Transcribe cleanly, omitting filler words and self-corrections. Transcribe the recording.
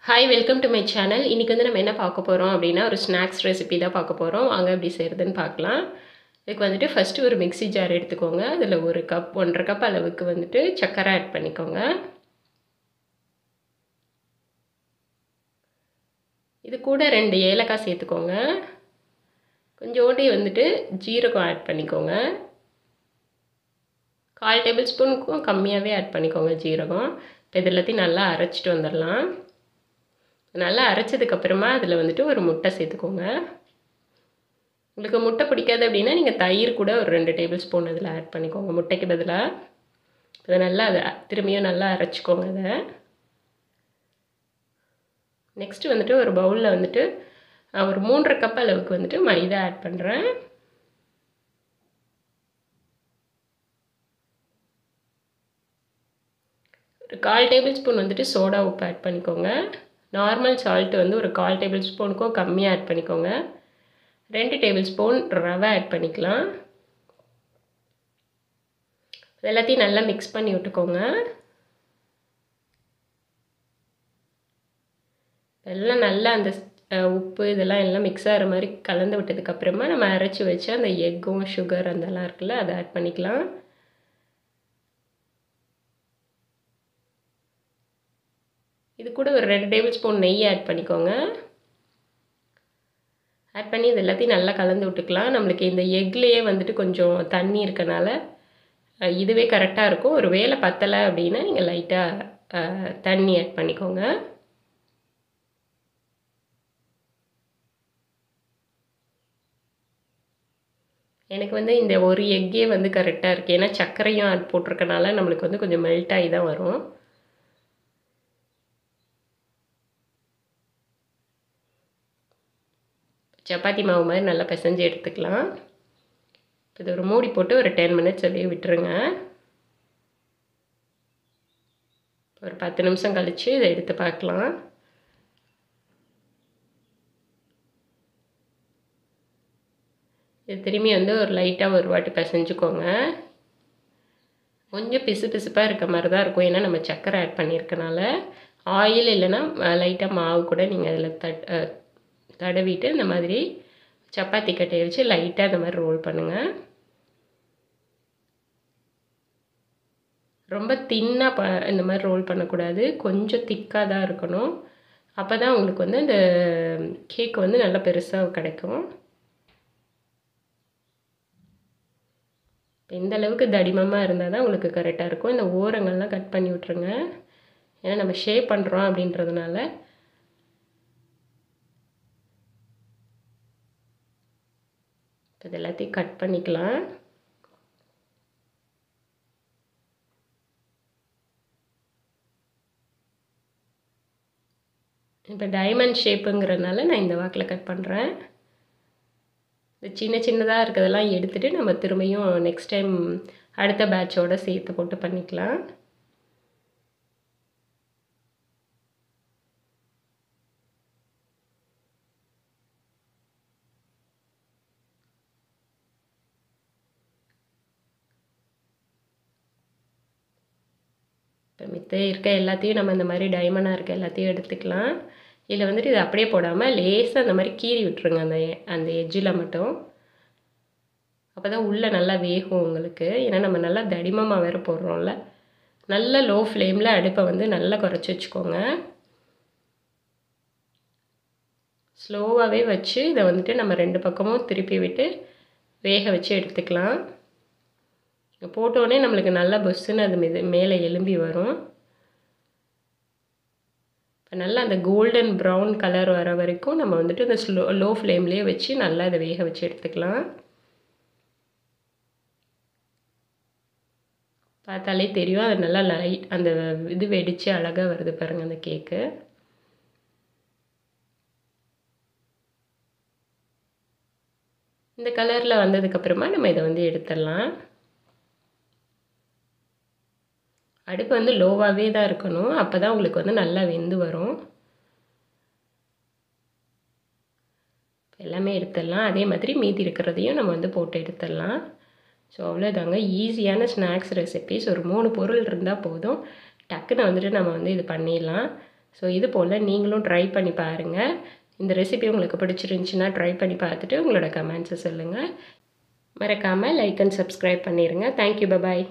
Hi welcome to my channel. இன்றைக்கி வந்து நம்ம என்ன பார்க்க போகிறோம் அப்படின்னா ஒரு ஸ்நாக்ஸ் ரெசிபி தான் பார்க்க போகிறோம். வாங்க எப்படி செய்கிறதுன்னு பார்க்கலாம். இதுக்கு வந்துட்டு ஃபஸ்ட்டு ஒரு மிக்ஸி ஜார் எடுத்துக்கோங்க. அதில் ஒரு கப் 1.5 கப் அளவுக்கு வந்துட்டு சர்க்கரை ஆட் பண்ணிக்கோங்க. இது கூட 2 ஏலக்காய் சேர்த்துக்கோங்க. கொஞ்சோண்டி வந்துட்டு ஜீரகம் ஆட் பண்ணிக்கோங்க. 1/4 டேபிள் ஸ்பூனுக்கும் கம்மியாகவே ஆட் பண்ணிக்கோங்க ஜீரகம். இப்போ இது எல்லாத்தையும் நல்லா அரைச்சிட்டு வந்துடலாம். நல்லா அரைச்சதுக்கப்புறமா அதில் வந்துட்டு ஒரு முட்டை சேர்த்துக்கோங்க. உங்களுக்கு முட்டை பிடிக்காது அப்படின்னா நீங்கள் தயிர் கூட ஒரு 2 டேபிள் ஸ்பூன் அதில் ஆட் பண்ணிக்கோங்க முட்டைக்கு பதிலாக. இதை நல்லா அதை திரும்பியும் நல்லா அரைச்சிக்கோங்க. அதை நெக்ஸ்ட்டு வந்துட்டு ஒரு பவுலில் வந்துட்டு ஒரு 3.5 கப் அளவுக்கு வந்துட்டு மைதா ஆட் பண்ணுறேன். ஒரு 1/4 டேபிள் ஸ்பூன் வந்துட்டு சோடா உப்பு ஆட் பண்ணிக்கோங்க. நார்மல் சால்ட்டு வந்து ஒரு 1/4 டேபிள் ஸ்பூனுக்கும் கம்மியாக ஆட் பண்ணிக்கோங்க. 2 டேபிள் ஸ்பூன் ரவை ஆட் பண்ணிக்கலாம். எல்லாத்தையும் நல்லா மிக்ஸ் பண்ணி விட்டுக்கோங்க. எல்லாம் நல்லா அந்த உப்பு இதெல்லாம் எல்லாம் மிக்ஸ் ஆகிற மாதிரி கலந்து விட்டதுக்கப்புறமா நம்ம அரைச்சி வச்சு அந்த எக்கும் சுகர் அதெல்லாம் இருக்குல்ல அதை ஆட் பண்ணிக்கலாம். இது கூட ஒரு 2 டேபிள் ஸ்பூன் நெய் ஆட் பண்ணிக்கோங்க. ஆட் பண்ணி இது எல்லாத்தையும் நல்லா கலந்து விட்டுக்கலாம். நம்மளுக்கு இந்த எக்லேயே வந்துட்டு கொஞ்சம் தண்ணி இருக்கனால இதுவே கரெக்டாக இருக்கும். ஒரு வேளை பத்தலை அப்படின்னா நீங்கள் லைட்டாக தண்ணி ஆட் பண்ணிக்கோங்க. எனக்கு வந்து இந்த ஒரு எக்கே வந்து கரெக்டாக இருக்குது. ஏன்னா சர்க்கரையும் ஆட் போட்டிருக்கனால நம்மளுக்கு வந்து கொஞ்சம் மெல்ட் ஆகி தான் வரும். சப்பாத்தி மாவு மாதிரி நல்லா பிசைஞ்சு எடுத்துக்கலாம். இது ஒரு மூடி போட்டு ஒரு 10 மினிட்ஸ் அப்படியே விட்டுருங்க. ஒரு 10 நிமிஷம் கழித்து இதை எடுத்து பார்க்கலாம். இது திரும்பி வந்து ஒரு லைட்டாக ஒரு வாட்டி பிசைஞ்சுக்கோங்க. கொஞ்சம் பிசு பிசுப்பாக இருக்க மாதிரி தான் இருக்கும். ஏன்னா நம்ம சர்க்கரை ஆட் பண்ணியிருக்கனால. ஆயில் இல்லைன்னா லைட்டாக மாவு கூட நீங்கள் அதில் தடவிட்டு இந்த மாதிரி சப்பாத்தி கட்டையை வச்சு லைட்டாக இந்த மாதிரி ரோல் பண்ணுங்கள். ரொம்ப தின்னாக இந்த மாதிரி ரோல் பண்ணக்கூடாது. கொஞ்சம் திக்காக தான் இருக்கணும். அப்போ தான் உங்களுக்கு வந்து இந்த கேக் வந்து நல்லா பெருசாக கிடைக்கும். இந்த அளவுக்கு தடிமமாக இருந்தால் தான் உங்களுக்கு கரெக்டாக இருக்கும். இந்த ஓரங்கள்லாம் கட் பண்ணி விட்ருங்க. ஏன்னா நம்ம ஷேப் பண்ணுறோம் அப்படின்றதுனால. இது எல்லாத்தையும் கட் பண்ணிக்கலாம். இப்போ டைமண்ட் ஷேப்புங்கிறதுனால நான் இந்த வாக்கில் கட் பண்ணுறேன். இந்த சின்ன சின்னதாக இருக்கிறதெல்லாம் எடுத்துகிட்டு நம்ம திரும்பியும் நெக்ஸ்ட் டைம் அடுத்த பேட்சோடு சேர்த்து போட்டு பண்ணிக்கலாம். இப்போ மித்த இருக்க எல்லாத்தையும் நம்ம இந்த மாதிரி டைமண்டாக இருக்க எல்லாத்தையும் எடுத்துக்கலாம். இதில் வந்துட்டு இது அப்படியே போடாமல் லேசாக அந்த மாதிரி கீறி விட்டுருங்க அந்த எட்ஜில் மட்டும். அப்போ தான் உள்ளே நல்லா வேகும் உங்களுக்கு. ஏன்னா நம்ம நல்லா தடிமமாக வேறு போடுறோம்ல. நல்ல லோ ஃப்ளேமில் அடுப்பை வந்து நல்லா குறைச்சி வச்சுக்கோங்க. ஸ்லோவாகவே வச்சு இதை வந்துட்டு நம்ம 2 பக்கமும் திருப்பி விட்டு வேக வச்சு எடுத்துக்கலாம். போட்டோடனே நம்மளுக்கு நல்லா பொஸ்ஸுன்னு அது மேலே எலும்பி வரும். இப்போ நல்லா அந்த கோல்டன் ப்ரௌன் கலர் வர வரைக்கும் நம்ம வந்துட்டு இந்த லோ ஃப்ளேம்லேயே வச்சு நல்லா இதை வேக வச்சு எடுத்துக்கலாம். பார்த்தாலே தெரியும் அது நல்லா லைட் அந்த இது வெடித்து அழகாக வருது பாருங்கள் அந்த கேக்கு. இந்த கலரில் வந்ததுக்கப்புறமா நம்ம இதை வந்து எடுத்துடலாம். அடுப்பு வந்து லோவாகவே தான் இருக்கணும். அப்போ தான் உங்களுக்கு வந்து நல்லா வெந்து வரும். எல்லாமே எடுத்துடலாம். அதே மாதிரி மீதி இருக்கிறதையும் நம்ம வந்து போட்டு எடுத்துடலாம். ஸோ அவ்வளோதாங்க. ஈஸியான ஸ்நாக்ஸ் ரெசிபிஸ். ஒரு 3 பொருள் இருந்தால் போதும். டக்குன்னு வந்துட்டு நம்ம வந்து இது பண்ணிடலாம். ஸோ இது போல் நீங்களும் ட்ரை பண்ணி பாருங்கள். இந்த ரெசிபி உங்களுக்கு பிடிச்சிருந்துச்சின்னா ட்ரை பண்ணி பார்த்துட்டு உங்களோட கமெண்ட்ஸை சொல்லுங்கள். மறக்காமல் லைக் அண்ட் சப்ஸ்கிரைப் பண்ணிடுங்க. தேங்க்யூ. பபாய்.